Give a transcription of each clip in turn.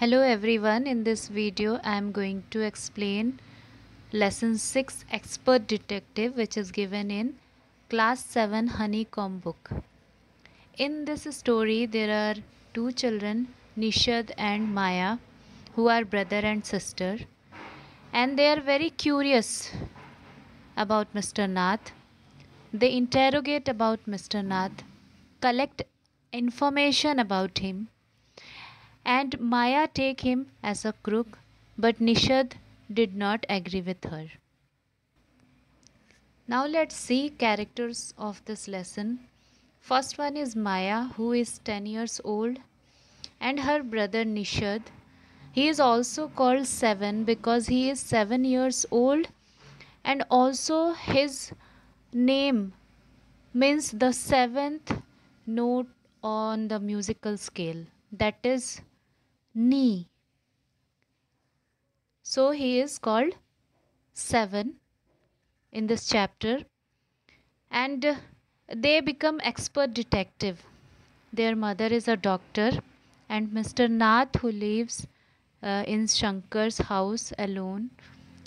Hello everyone, in this video I am going to explain lesson 6 Expert Detective, which is given in class 7 Honeycomb book. In this story there are two children, Nishad and Maya, who are brother and sister, and they are very curious about Mr. Nath. They interrogate about Mr. Nath, collect information about him, and Maya take him as a crook, but Nishad did not agree with her. Now let's see characters of this lesson. First one is Maya, who is 10 years old, and her brother Nishad. He is also called 7 because he is 7 years old, and also his name means the seventh note on the musical scale, that is Ni. So he is called 7 in this chapter, and they become expert detective. Their mother is a doctor, and Mr. Nath, who lives in Shankar's house alone,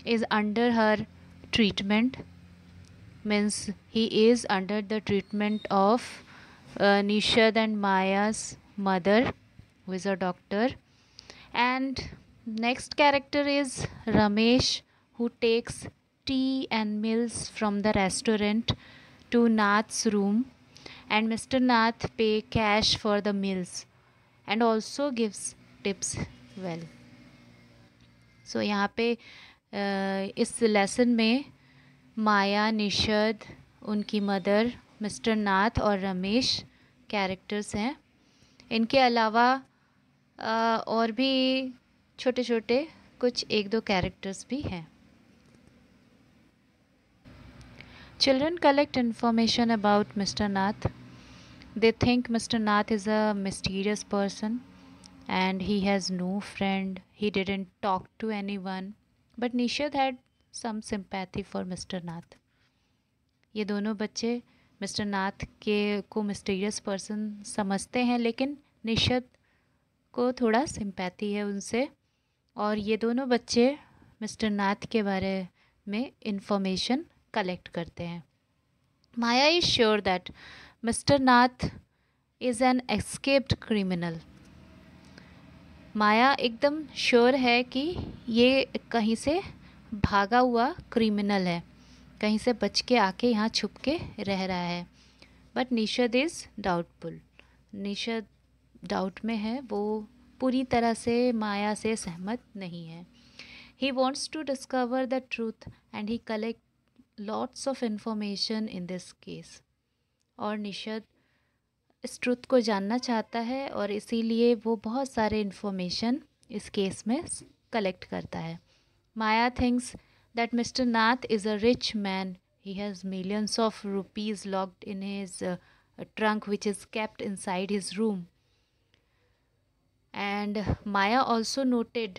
is under her treatment. Means he is under the treatment of Nishad and Maya's mother, who is a doctor. And next character is Ramesh, who takes tea and meals from the restaurant to Nath's room, and Mr. Nath pay cash for the meals and also gives tips well. So यहाँ पे इस lesson में माया, निशद, उनकी mother, mister नाथ और Ramesh characters हैं. इनके अलावा और भी छोटे छोटे कुछ एक दो कैरेक्टर्स भी हैं. Children collect information about Mr. Nath. They think Mr. Nath is a mysterious person and he has no friend. He didn't talk to anyone. But Nishad had some sympathy for Mr. Nath. ये दोनों बच्चे mister नाथ के को mysterious person समझते हैं, लेकिन निशद को थोड़ा सिंपैथी है उनसे, और ये दोनों बच्चे मिस्टर नाथ के बारे में इंफॉर्मेशन कलेक्ट करते हैं. Maya is sure that mister Nath is an escaped criminal. Maya एकदम श्योर है कि ये कहीं से भागा हुआ क्रिमिनल है, कहीं से बच के आके यहाँ छुप के रह रहा है. But Nishad is doubtful. Nishad doubt में है, वो पूरी तरह से माया से सहमत नहीं है. He wants to discover the truth and he collect lots of information in this case. और निशद इस ट्रूथ को जानना चाहता है और इसीलिए वो बहुत सारे इन्फॉर्मेशन इस केस में कलेक्ट करता है. माया thinks that Mr. Nath is a rich man. He has millions of rupees locked in his trunk, which is kept inside his room. And Maya also noted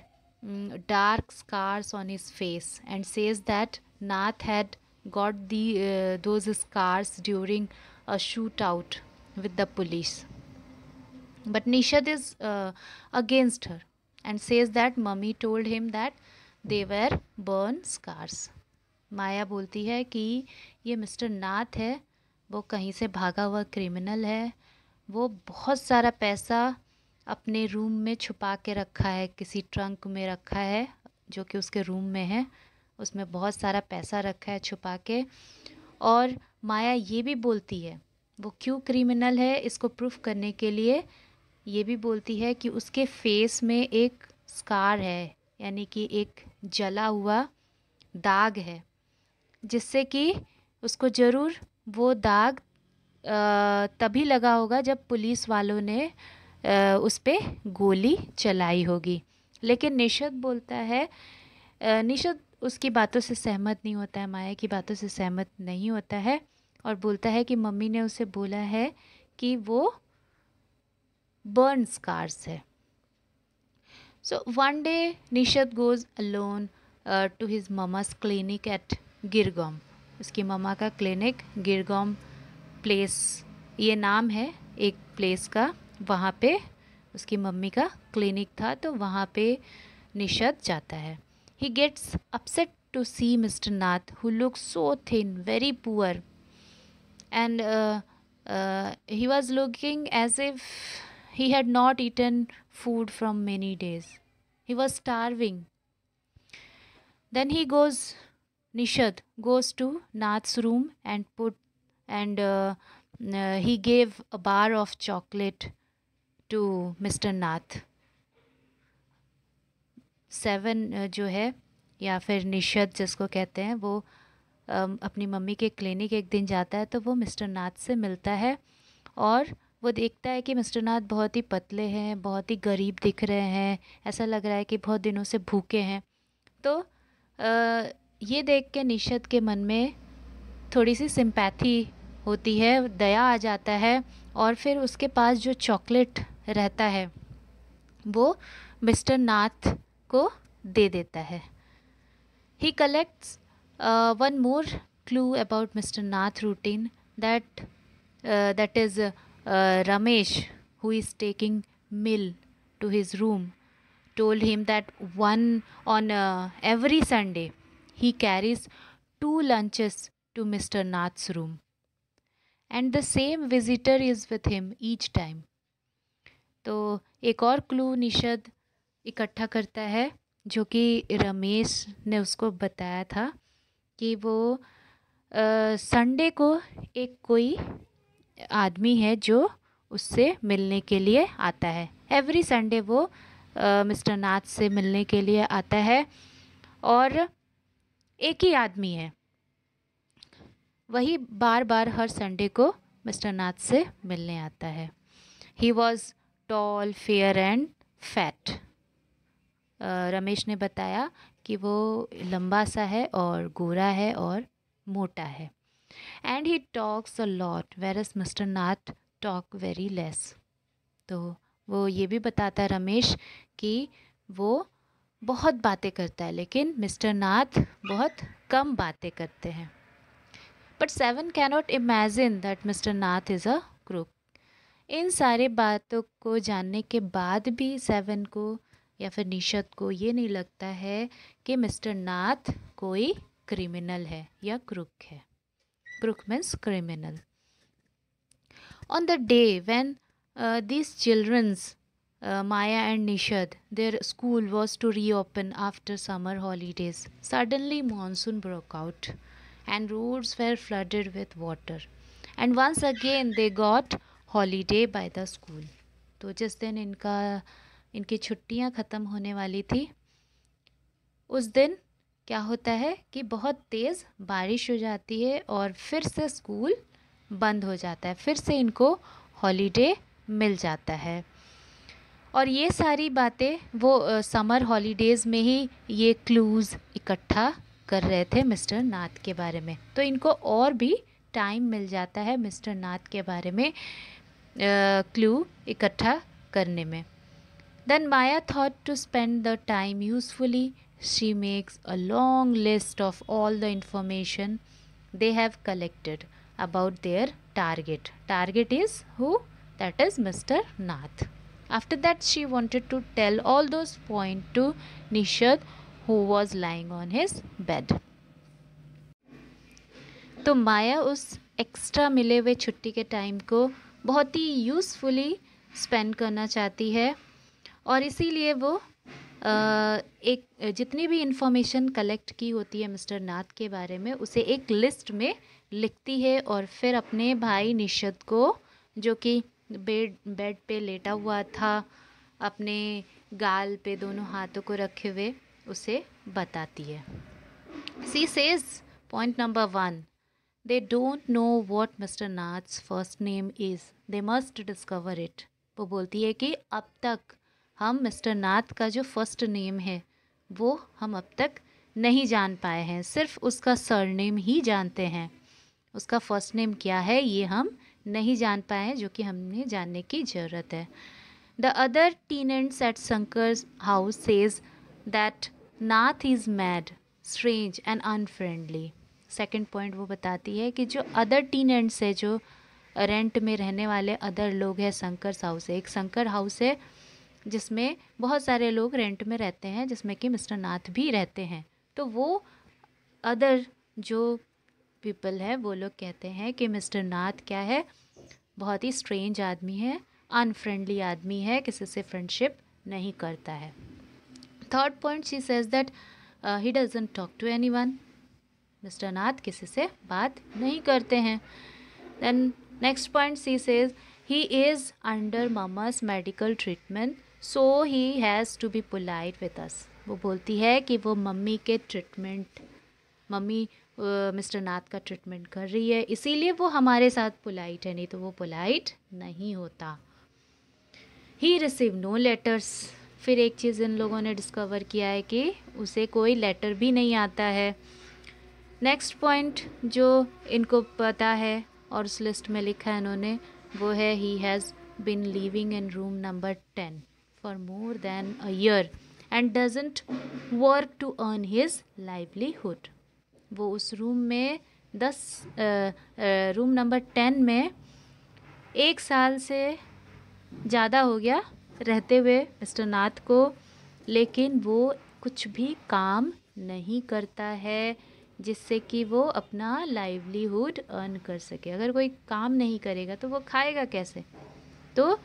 dark scars on his face and says that Nath had got those scars during a shootout with the police. But Nishad is against her and says that mummy told him that they were burn scars. माया बोलती है कि ये mister नाथ है, वो कहीं से भागा हुआ क्रिमिनल है. वो बहुत सारा पैसा अपने रूम में छुपा के रखा है, किसी ट्रंक में रखा है जो कि उसके रूम में है. उसमें बहुत सारा पैसा रखा है छुपा के. और माया ये भी बोलती है, वो क्यों क्रिमिनल है इसको प्रूफ करने के लिए ये भी बोलती है कि उसके फेस में एक स्कार है, यानी कि एक जला हुआ दाग है, जिससे कि उसको ज़रूर वो दाग तभी लगा होगा जब पुलिस वालों ने उस पर गोली चलाई होगी. लेकिन निशद बोलता है, निशद उसकी बातों से सहमत नहीं होता है, माया की बातों से सहमत नहीं होता है, और बोलता है कि मम्मी ने उसे बोला है कि वो बर्न स्कार्स है. So one day Nishad goes alone to his mama's clinic at Girgaon. उसकी ममा का क्लिनिक गिरगांव प्लेस, ये नाम है एक प्लेस का, वहाँ पे उसकी मम्मी का क्लिनिक था, तो वहाँ पे निषद जाता है. He gets upset to see mister Nath who looks so thin, very poor, and he was looking as if he had not eaten food from many days. He was starving. Then Nishad goes to Nath's room and he gave a bar of chocolate to Mr. Nath. 7 जो है, या फिर निषद जिसको कहते हैं, वो अपनी mummy के क्लिनिक एक दिन जाता है, तो वो मिस्टर नाथ से मिलता है और वो देखता है कि मिस्टर नाथ बहुत ही पतले हैं, बहुत ही गरीब दिख रहे हैं, ऐसा लग रहा है कि बहुत दिनों से भूखे हैं. तो ये देख के निषद के मन में थोड़ी सी सिंपैथी होती है, दया आ जाता है, और फिर उसके पास जो चॉकलेट रहता है वो मिस्टर नाथ को दे देता है. ही collects one more clue about Mr. Nath routine, that is Ramesh, who is taking Mill to his room, told him that one on every Sunday he carries 2 lunches to Mr. Nath's room, and the same visitor is with him each time. तो एक और clue निषद इकट्ठा करता है जो कि रमेश ने उसको बताया था कि वो संडे को एक कोई आदमी है जो उससे मिलने के लिए आता है. एवरी संडे वो मिस्टर नाथ से मिलने के लिए आता है, और एक ही आदमी है, वही बार बार हर संडे को मिस्टर नाथ से मिलने आता है. He was tall, fair and fat. Ramesh ने बताया कि वो लंबा सा है और गोरा है और मोटा है. And he talks a lot versus mister Nath talk very less. तो वो ये भी बताता है रमेश कि वो बहुत बातें करता है, लेकिन मिस्टर नाथ बहुत कम बातें करते हैं. But 7 cannot imagine that mister Nath is a crook. इन सारे बातों को जानने के बाद भी 7 को या फिर निषद को ये नहीं लगता है कि मिस्टर नाथ कोई क्रिमिनल है या क्रूक है. Crook means criminal. On the day when these children's Maya and Nishad, their school was to reopen after summer holidays, suddenly monsoon broke out and roads were flooded with water, and once again they got holiday by the school. तो जिस दिन इनकी छुट्टियां ख़त्म होने वाली थी, उस दिन क्या होता है कि बहुत तेज़ बारिश हो जाती है और फिर से स्कूल बंद हो जाता है, फिर से इनको हॉलीडे मिल जाता है. और ये सारी बातें वो समर हॉलीडेज़ में ही ये क्लूज़ इकट्ठा कर रहे थे मिस्टर नाथ के बारे में. तो इनको और भी टाइम मिल जाता है मिस्टर नाथ के बारे में क्लू इकट्ठा करने में. Then Maya thought to spend the time usefully. She makes a long list of all the information they have collected about their target. Target is who? That is Mr. Nath. After that, she wanted to tell all those points to Nishad, who was lying on his bed. तो माया उस extra मिले हुए छुट्टी के time को बहुत ही यूज़फुली spend करना चाहती है, और इसीलिए वो एक जितनी भी इंफॉर्मेशन कलेक्ट की होती है मिस्टर नाथ के बारे में उसे एक लिस्ट में लिखती है, और फिर अपने भाई निषद को, जो कि बेड पे लेटा हुआ था अपने गाल पे दोनों हाथों को रखे हुए, उसे बताती है. She says point number 1, they don't know what Mr. Nath's first name is. They must discover it. वो बोलती है कि अब तक हम मिस्टर नाथ का जो फर्स्ट नेम है वो हम अब तक नहीं जान पाए हैं, सिर्फ उसका सरनेम ही जानते हैं. उसका फर्स्ट नेम क्या है ये हम नहीं जान पाए हैं, जो कि हमने जानने की ज़रूरत है. The other tenants at Shankar's house says that Nath is mad, strange and unfriendly. Second point वो बताती है कि जो अदर टीनेंट्स है, जो रेंट में रहने वाले अदर लोग हैं शंकर्स हाउस है, एक शंकर हाउस है जिसमें बहुत सारे लोग रेंट में रहते हैं, जिसमें कि मिस्टर नाथ भी रहते हैं। तो वो अदर जो पीपल है वो लोग कहते हैं कि मिस्टर नाथ क्या है, बहुत ही स्ट्रेंज आदमी है, अनफ्रेंडली आदमी है, किसी से फ्रेंडशिप नहीं करता है। Third point, she says that he doesn't talk to anyone. Mister Nath किसी से बात नहीं करते हैं। Then next point, she says he is under mama's medical treatment, so he has to be polite with us. वो बोलती है कि वो मम्मी के ट्रीटमेंट, मम्मी मिस्टर नाथ का ट्रीटमेंट कर रही है, इसीलिए वो हमारे साथ पोलाइट है, नहीं तो वो पोलाइट नहीं होता। ही रिसीव नो लेटर्स। फिर एक चीज़ इन लोगों ने डिस्कवर किया है कि उसे कोई लेटर भी नहीं आता है। नेक्स्ट पॉइंट जो इनको पता है और उस लिस्ट में लिखा है इन्होंने, वो है he has been living in room number 10 for more than a year and doesn't work to earn his livelihood. वो उस रूम में रूम नंबर 10 में 1 साल से ज़्यादा हो गया रहते हुए मिस्टर नाथ को, लेकिन वो कुछ भी काम नहीं करता है जिससे कि वो अपना लाइवलीहुड अर्न कर सके। अगर कोई काम नहीं करेगा तो वो खाएगा कैसे? तो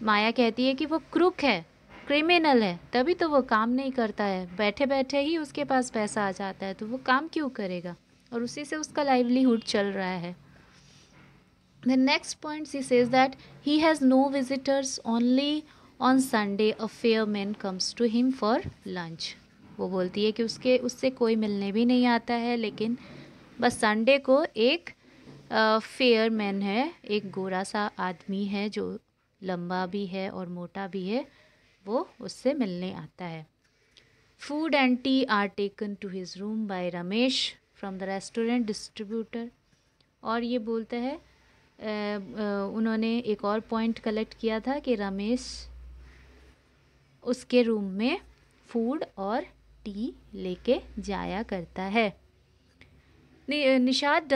माया कहती है कि वो क्रूक है, क्रिमिनल है, तभी तो वो काम नहीं करता है। बैठे बैठे ही उसके पास पैसा आ जाता है, तो वो काम क्यों करेगा? और उसी से उसका लाइवलीहुड चल रहा है। The next point, she says that he has no visitors, only on Sunday a fair man comes to him for lunch. वो बोलती है कि उससे कोई मिलने भी नहीं आता है, लेकिन बस संडे को एक फेयर मैन है, एक गोरा सा आदमी है जो लंबा भी है और मोटा भी है, वो उससे मिलने आता है। Food and tea are taken to his room by Ramesh from the restaurant distributor. और ये बोलता है उन्होंने एक और पॉइंट कलेक्ट किया था कि रमेश उसके रूम में फूड और टी लेके जाया करता है। Nishad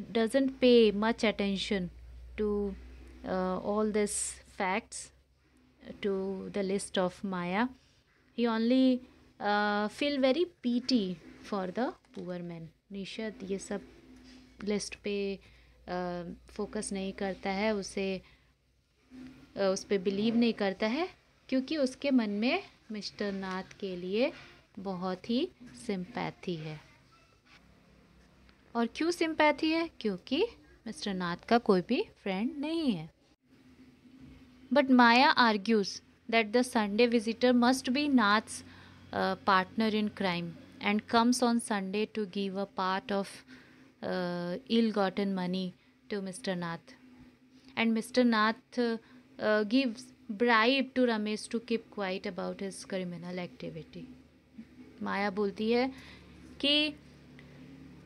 doesn't pay much attention to all this facts to the list of Maya. He only feel very pity for the poor man. Nishad ये सब लिस्ट पे फोकस नहीं करता है, उस पे बिलीव नहीं करता है, क्योंकि उसके मन में मिस्टर नाथ के लिए बहुत ही सिंपैथी है। और क्यों सिंपैथी है? क्योंकि मिस्टर नाथ का कोई भी फ्रेंड नहीं है। But Maya argues that the Sunday visitor must be Nath's partner in crime and comes on Sunday to give a part of ill-gotten money to Mr. Nath. And Mr. Nath gives bribe to Ramesh to keep quiet about his criminal activity. माया बोलती है कि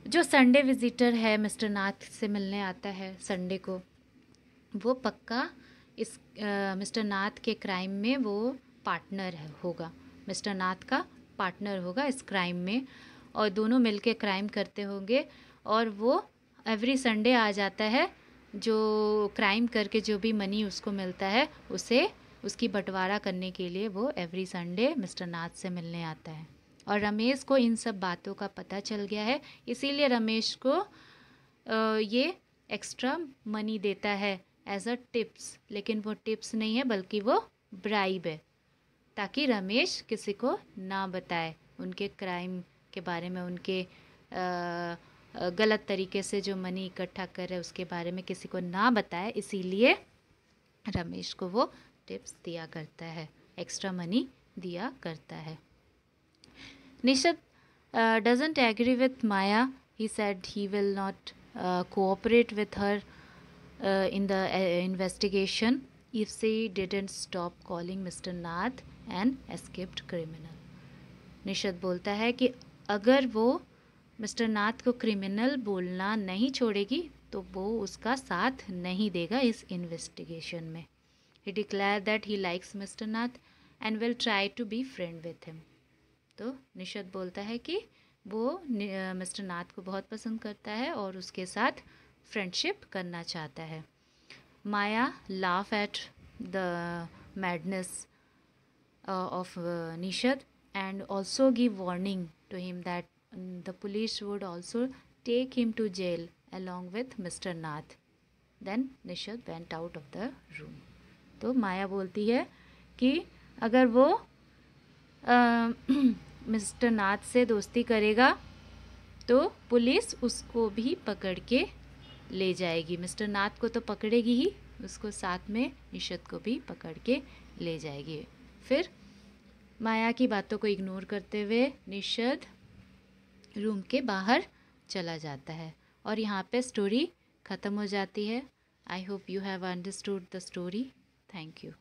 जो Sunday visitor है mister नाथ से मिलने आता है Sunday को, वो पक्का इस मिस्टर नाथ के क्राइम में वो पार्टनर होगा, मिस्टर नाथ का पार्टनर होगा इस क्राइम में, और दोनों मिलके क्राइम करते होंगे। और वो एवरी संडे आ जाता है, जो क्राइम करके जो भी मनी उसको मिलता है उसे उसकी बंटवारा करने के लिए वो एवरी संडे मिस्टर नाथ से मिलने आता है। और रमेश को इन सब बातों का पता चल गया है, इसीलिए रमेश को ये एक्स्ट्रा मनी देता है एज अ टिप्स, लेकिन वो टिप्स नहीं है बल्कि वो ब्राइब है, ताकि रमेश किसी को ना बताए उनके क्राइम के बारे में, उनके गलत तरीके से जो मनी इकट्ठा कर रहे उसके बारे में किसी को ना बताए, इसीलिए रमेश को वो टिप्स दिया करता है, एक्स्ट्रा मनी दिया करता है। Nishad doesn't agree with Maya, he said he will not cooperate with her in the investigation if she didn't stop calling Mr. Nath an escaped criminal. निशद बोलता है कि अगर वो मिस्टर नाथ को क्रिमिनल बोलना नहीं छोड़ेगी तो वो उसका साथ नहीं देगा इस इन्वेस्टिगेशन में। He declared that he likes Mr. Nath and will try to be friend with him. तो निशद बोलता है कि वो मिस्टर नाथ को बहुत पसंद करता है और उसके साथ फ्रेंडशिप करना चाहता है। Maya laugh at the madness of Nishad, and also give warning to him that the police would also take him to jail along with Mr. Nath. Then Nishad went out of the room. तो माया बोलती है कि अगर वो mister नाथ से दोस्ती करेगा तो पुलिस उसको भी पकड़ के ले जाएगी। मिस्टर नाथ को तो पकड़ेगी ही, उसको साथ में निशद को भी पकड़ के ले जाएगी। फिर माया की बातों को इग्नोर करते हुए निशद रूम के बाहर चला जाता है और यहाँ पे स्टोरी ख़त्म हो जाती है। I hope you have understood the story. Thank you.